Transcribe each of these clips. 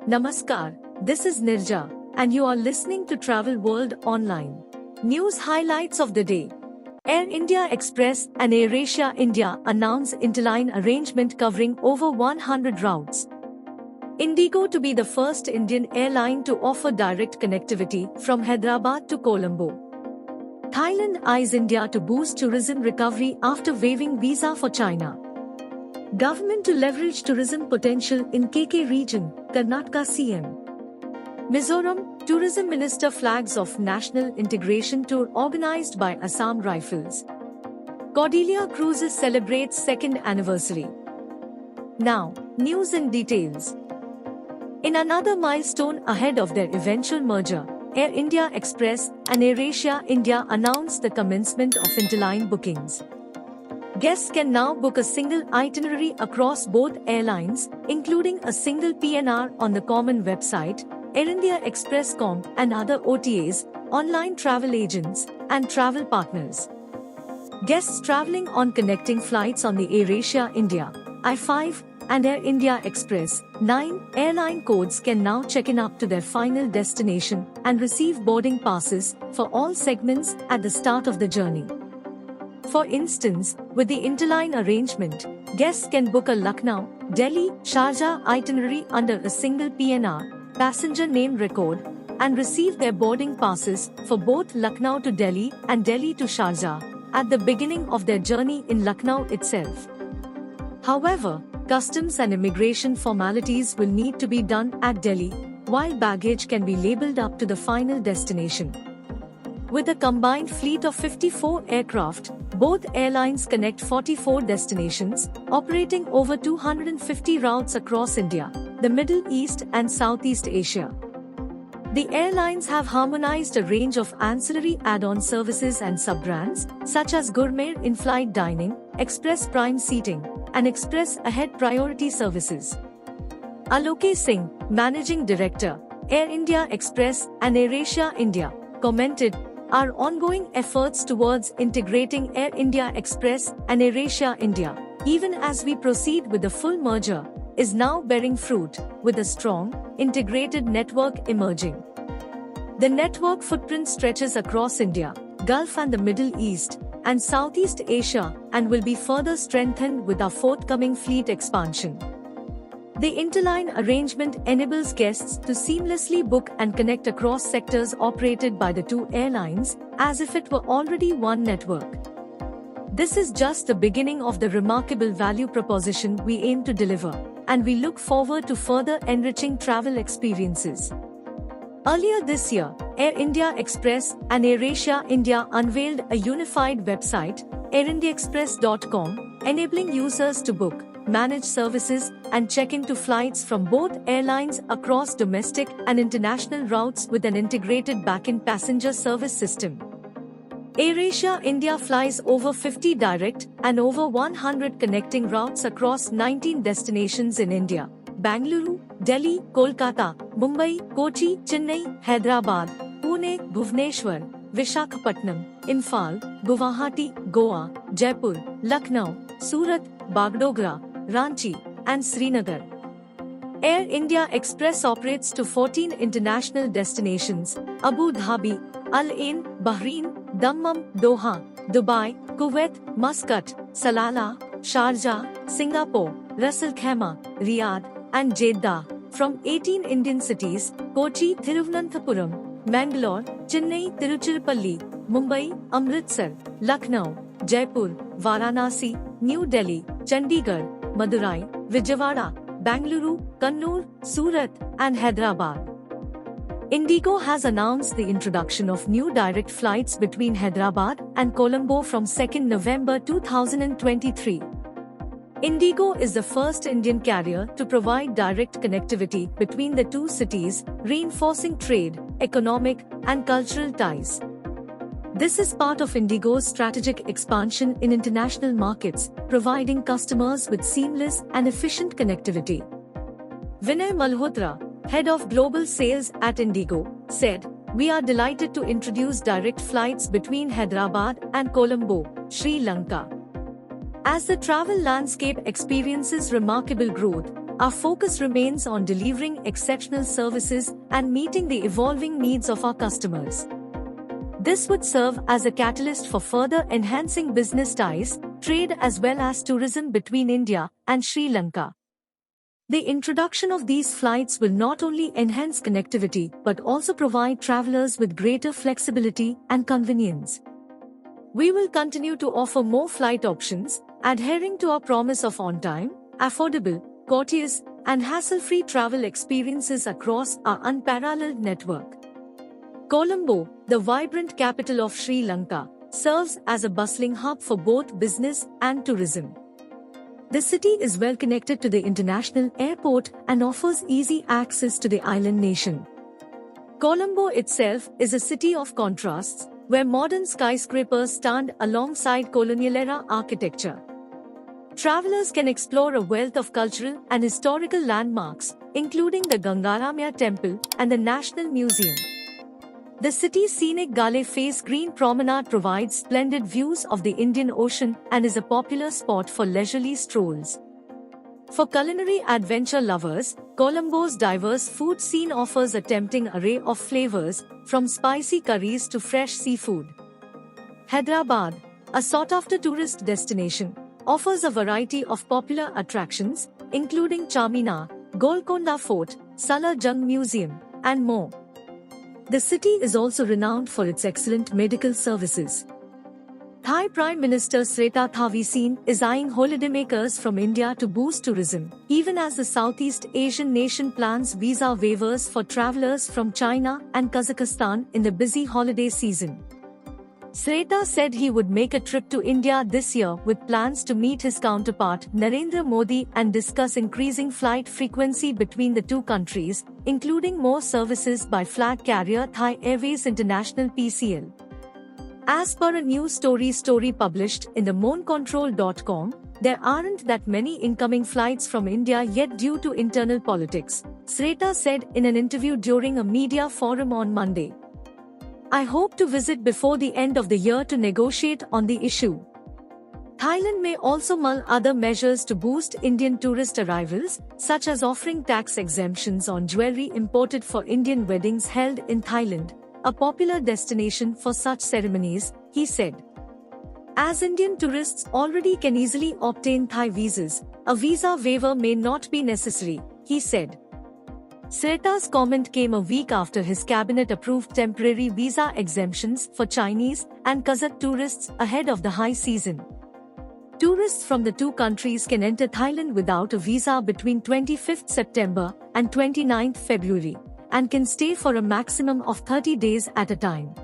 Namaskar, this is Nirja, and you are listening to Travel World Online. News highlights of the day. Air India Express and AirAsia India announce interline arrangement covering over 100 routes. IndiGo to be the first Indian airline to offer direct connectivity from Hyderabad to Colombo. Thailand eyes India to boost tourism recovery after waiving visa for China. Government to leverage tourism potential in KK region, Karnataka CM. Mizoram, Tourism Minister flags off National Integration Tour organized by Assam Rifles. Cordelia Cruises celebrates 2nd anniversary. Now, news and details. In another milestone ahead of their eventual merger, Air India Express and AirAsia India announced the commencement of interline bookings. Guests can now book a single itinerary across both airlines, including a single PNR on the common website, Air India Express.com, and other OTAs, online travel agents, and travel partners. Guests traveling on connecting flights on the AirAsia India, I-5, and Air India Express 9 airline codes can now check in up to their final destination and receive boarding passes for all segments at the start of the journey. For instance, with the interline arrangement, guests can book a Lucknow, Delhi, Sharjah itinerary under a single PNR, passenger name record, and receive their boarding passes for both Lucknow to Delhi and Delhi to Sharjah at the beginning of their journey in Lucknow itself. However, customs and immigration formalities will need to be done at Delhi, while baggage can be labeled up to the final destination. With a combined fleet of 54 aircraft, both airlines connect 44 destinations, operating over 250 routes across India, the Middle East and Southeast Asia. The airlines have harmonized a range of ancillary add-on services and sub-brands, such as gourmet in-flight dining, express prime seating, and express ahead priority services. Alok Singh, Managing Director, Air India Express and AirAsia India, commented, "Our ongoing efforts towards integrating Air India Express and AirAsia India, even as we proceed with the full merger, is now bearing fruit, with a strong, integrated network emerging. The network footprint stretches across India, Gulf and the Middle East, and Southeast Asia, and will be further strengthened with our forthcoming fleet expansion." The interline arrangement enables guests to seamlessly book and connect across sectors operated by the two airlines, as if it were already one network. This is just the beginning of the remarkable value proposition we aim to deliver, and we look forward to further enriching travel experiences. Earlier this year, Air India Express and AirAsia India unveiled a unified website, airindiaexpress.com, enabling users to book, manage services, and check into flights from both airlines across domestic and international routes with an integrated back-end passenger service system. AirAsia India flies over 50 direct and over 100 connecting routes across 19 destinations in India: Bangalore, Delhi, Kolkata, Mumbai, Kochi, Chennai, Hyderabad, Pune, Bhubaneswar, Visakhapatnam, Imphal, Guwahati, Goa, Jaipur, Lucknow, Surat, Bagdogra, Ranchi, and Srinagar. Air India Express operates to 14 international destinations: Abu Dhabi, Al Ain, Bahrain, Dammam, Doha, Dubai, Kuwait, Muscat, Salalah, Sharjah, Singapore, Ras Al Khaimah, Riyadh, and Jeddah, from 18 Indian cities: Kochi, Thiruvananthapuram, Mangalore, Chennai, Tiruchirappalli, Mumbai, Amritsar, Lucknow, Jaipur, Varanasi, New Delhi, Chandigarh, Madurai, Vijayawada, Bangalore, Kannur, Surat, and Hyderabad. IndiGo has announced the introduction of new direct flights between Hyderabad and Colombo from 2nd November 2023. IndiGo is the first Indian carrier to provide direct connectivity between the two cities, reinforcing trade, economic, and cultural ties. This is part of IndiGo's strategic expansion in international markets, providing customers with seamless and efficient connectivity. Vinay Malhotra, head of global sales at IndiGo, said, "We are delighted to introduce direct flights between Hyderabad and Colombo, Sri Lanka. As the travel landscape experiences remarkable growth, Our focus remains on delivering exceptional services and meeting the evolving needs of our customers. This would serve as a catalyst for further enhancing business ties, trade as well as tourism between India and Sri Lanka. The introduction of these flights will not only enhance connectivity but also provide travelers with greater flexibility and convenience. We will continue to offer more flight options, adhering to our promise of on-time, affordable, courteous, and hassle-free travel experiences across our unparalleled network. Colombo, the vibrant capital of Sri Lanka, serves as a bustling hub for both business and tourism. The city is well connected to the international airport and offers easy access to the island nation. Colombo itself is a city of contrasts, where modern skyscrapers stand alongside colonial-era architecture. Travelers can explore a wealth of cultural and historical landmarks, including the Gangaramaya Temple and the National Museum. The city's scenic Gale Face Green Promenade provides splendid views of the Indian Ocean and is a popular spot for leisurely strolls. For culinary adventure lovers, Colombo's diverse food scene offers a tempting array of flavors, from spicy curries to fresh seafood. Hyderabad, a sought-after tourist destination, offers a variety of popular attractions, including Charminar, Golconda Fort, Salar Jung Museum, and more. The city is also renowned for its excellent medical services. Thai Prime Minister Srettha Thavisin is eyeing holidaymakers from India to boost tourism, even as the Southeast Asian nation plans visa waivers for travelers from China and Kazakhstan in the busy holiday season. Srettha said he would make a trip to India this year with plans to meet his counterpart Narendra Modi and discuss increasing flight frequency between the two countries, including more services by flag carrier Thai Airways International (PCL). As per a news story published in the mooncontrol.com, there aren't that many incoming flights from India yet due to internal politics, Srettha said in an interview during a media forum on Monday. I hope to visit before the end of the year to negotiate on the issue. Thailand may also mull other measures to boost Indian tourist arrivals, such as offering tax exemptions on jewelry imported for Indian weddings held in Thailand, a popular destination for such ceremonies, he said. As Indian tourists already can easily obtain Thai visas, a visa waiver may not be necessary, he said. Srettha's comment came a week after his cabinet approved temporary visa exemptions for Chinese and Kazakh tourists ahead of the high season. Tourists from the two countries can enter Thailand without a visa between 25th September and 29th February, and can stay for a maximum of 30 days at a time.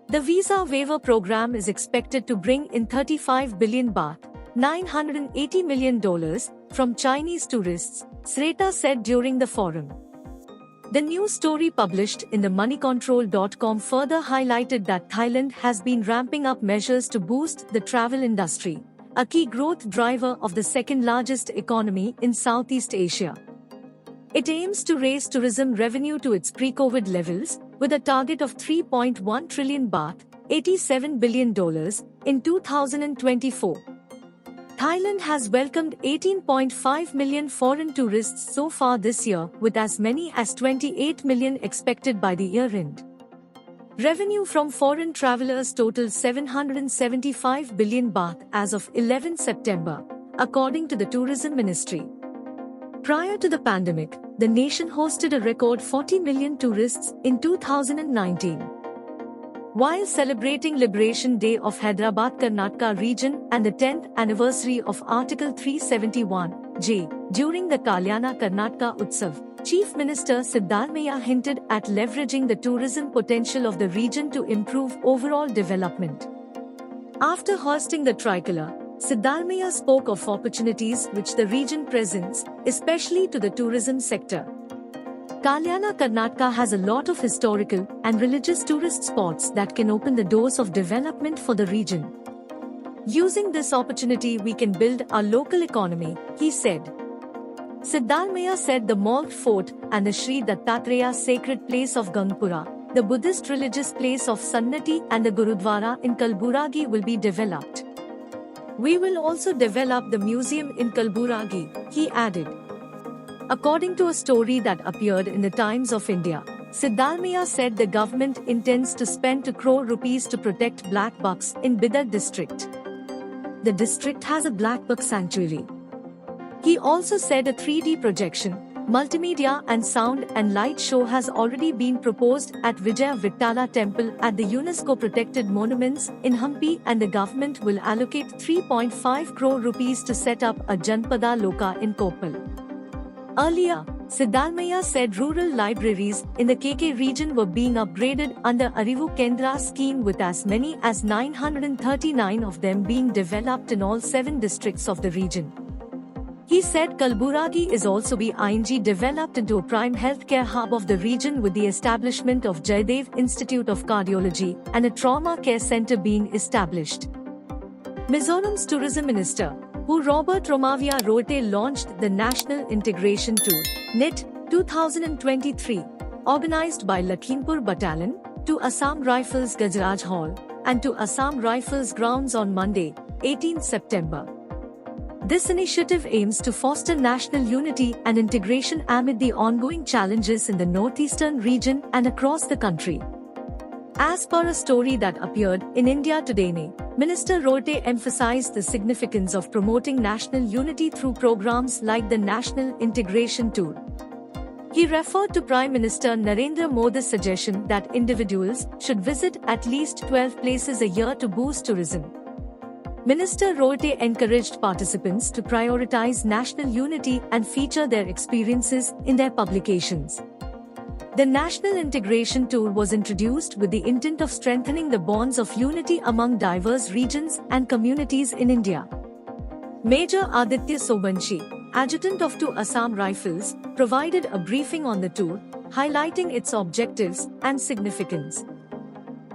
The visa waiver program is expected to bring in 35 billion baht, $980 million, from Chinese tourists, Srettha said during the forum. The news story published in the moneycontrol.com further highlighted that Thailand has been ramping up measures to boost the travel industry, a key growth driver of the second-largest economy in Southeast Asia. It aims to raise tourism revenue to its pre-COVID levels, with a target of 3.1 trillion baht, $87 billion, in 2024. Thailand has welcomed 18.5 million foreign tourists so far this year, with as many as 28 million expected by the year-end. Revenue from foreign travelers totaled 775 billion baht as of 11 September, according to the Tourism Ministry. Prior to the pandemic, the nation hosted a record 40 million tourists in 2019. While celebrating Liberation Day of Hyderabad Karnataka region and the 10th anniversary of Article 371(j) during the Kalyana Karnataka Utsav, Chief Minister Siddaramaiah hinted at leveraging the tourism potential of the region to improve overall development. After hosting the tricolor, Siddaramaiah spoke of opportunities which the region presents, especially to the tourism sector. Kalyana Karnataka has a lot of historical and religious tourist spots that can open the doors of development for the region. Using this opportunity, we can build our local economy, he said. Siddaramaiah said the Malkh Fort and the Sri Dattatreya sacred place of Gangpura, the Buddhist religious place of Sannati and the Gurudwara in Kalburagi will be developed. We will also develop the museum in Kalburagi, he added. According to a story that appeared in the Times of India, Siddharmaiah said the government intends to spend 2 crore rupees to protect black bucks in Bidar district. The district has a black buck sanctuary. He also said a 3D projection, multimedia and sound and light show has already been proposed at Vijaya Vittala Temple at the UNESCO Protected Monuments in Hampi, and the government will allocate 3.5 crore rupees to set up a Janpada Loka in Koppal. Earlier, Siddharmaiah said rural libraries in the KK region were being upgraded under Arivu Kendra scheme, with as many as 939 of them being developed in all 7 districts of the region. He said Kalburagi is also being developed into a prime healthcare hub of the region, with the establishment of Jaydev Institute of Cardiology and a trauma care center being established. Mizoram's tourism minister, who Robert Romavia Rote, launched the National Integration Tour (NIT) 2023, organized by Lakhimpur Battalion, to Assam Rifles Gajraj Hall and to Assam Rifles grounds on Monday, 18 September. This initiative aims to foster national unity and integration amid the ongoing challenges in the northeastern region and across the country. As per a story that appeared in India Today, Minister Rote emphasized the significance of promoting national unity through programs like the National Integration Tour. He referred to Prime Minister Narendra Modi's suggestion that individuals should visit at least 12 places a year to boost tourism. Minister Rote encouraged participants to prioritize national unity and feature their experiences in their publications. The National Integration Tour was introduced with the intent of strengthening the bonds of unity among diverse regions and communities in India. Major Aditya Sobanshi, adjutant of 2 Assam Rifles, provided a briefing on the tour, highlighting its objectives and significance.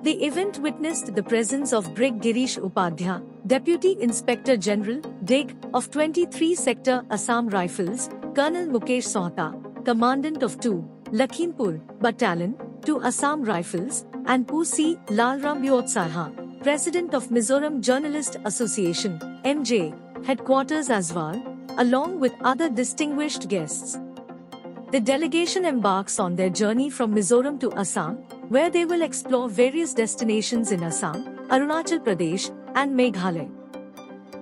The event witnessed the presence of Brig Girish Upadhyay, Deputy Inspector General, DIG, of 23 Sector Assam Rifles, Colonel Mukesh Sohta, Commandant of 2, Lakhimpur Battalion, 2 Assam Rifles, and Pusi Lalram Byotsarha, President of Mizoram Journalist Association, MJ, Headquarters Aswal, along with other distinguished guests. The delegation embarks on their journey from Mizoram to Assam, where they will explore various destinations in Assam, Arunachal Pradesh, and Meghalaya.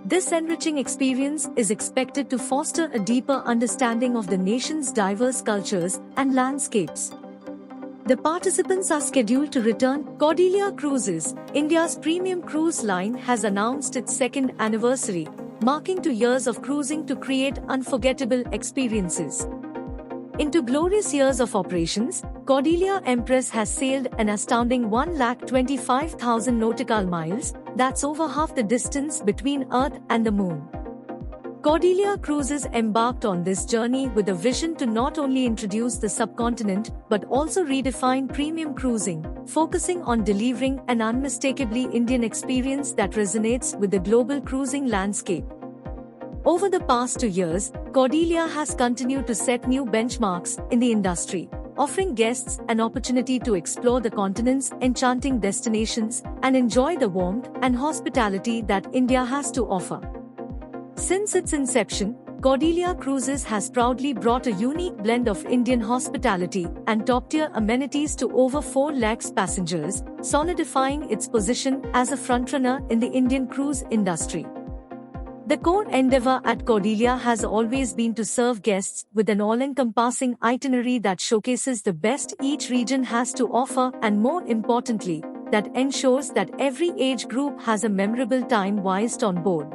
This enriching experience is expected to foster a deeper understanding of the nation's diverse cultures and landscapes. The participants are scheduled to return. Cordelia Cruises, India's premium cruise line, has announced its 2nd anniversary, marking 2 years of cruising to create unforgettable experiences. Into glorious years of operations, Cordelia Empress has sailed an astounding 125,000 nautical miles, that's over half the distance between Earth and the Moon. Cordelia Cruises embarked on this journey with a vision to not only introduce the subcontinent but also redefine premium cruising, focusing on delivering an unmistakably Indian experience that resonates with the global cruising landscape. Over the past 2 years, Cordelia has continued to set new benchmarks in the industry, offering guests an opportunity to explore the continent's enchanting destinations and enjoy the warmth and hospitality that India has to offer. Since its inception, Cordelia Cruises has proudly brought a unique blend of Indian hospitality and top-tier amenities to over 4 lakhs passengers, solidifying its position as a frontrunner in the Indian cruise industry. The core endeavor at Cordelia has always been to serve guests with an all-encompassing itinerary that showcases the best each region has to offer, and more importantly, that ensures that every age group has a memorable time whilst on board.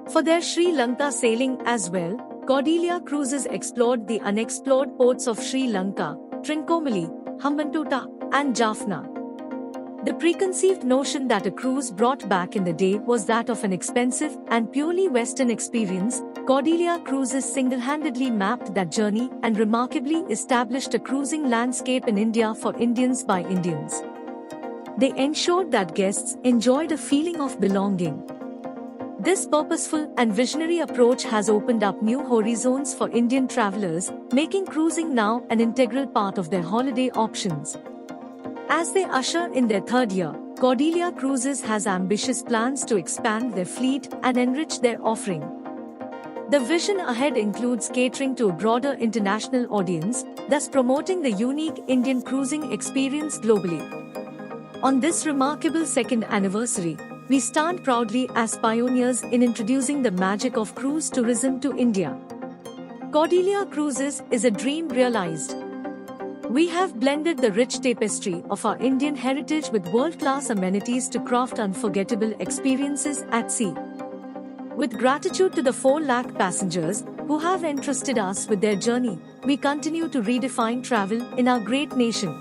For their Sri Lanka sailing as well, Cordelia Cruises explored the unexplored ports of Sri Lanka, Trincomalee, Hambantota, and Jaffna. The preconceived notion that a cruise brought back in the day was that of an expensive and purely Western experience. Cordelia Cruises single-handedly mapped that journey and remarkably established a cruising landscape in India for Indians by Indians. They ensured that guests enjoyed a feeling of belonging. This purposeful and visionary approach has opened up new horizons for Indian travelers, making cruising now an integral part of their holiday options. As they usher in their 3rd year, Cordelia Cruises has ambitious plans to expand their fleet and enrich their offering. The vision ahead includes catering to a broader international audience, thus promoting the unique Indian cruising experience globally. On this remarkable second anniversary, we stand proudly as pioneers in introducing the magic of cruise tourism to India. Cordelia Cruises is a dream realized. We have blended the rich tapestry of our Indian heritage with world-class amenities to craft unforgettable experiences at sea. With gratitude to the 4 lakh passengers who have entrusted us with their journey, we continue to redefine travel in our great nation.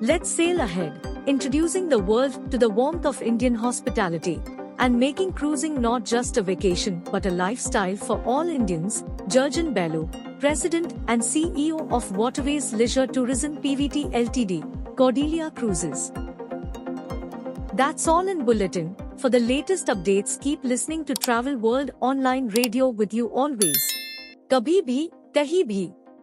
Let's sail ahead, introducing the world to the warmth of Indian hospitality and making cruising not just a vacation but a lifestyle for all Indians. Jurgen Bello, President and CEO of Waterways Leisure Tourism Pvt Ltd, Cordelia Cruises. That's all in Bulletin. For the latest updates, keep listening to Travel World Online Radio with you always. Kabhi bhi, kahi bhi.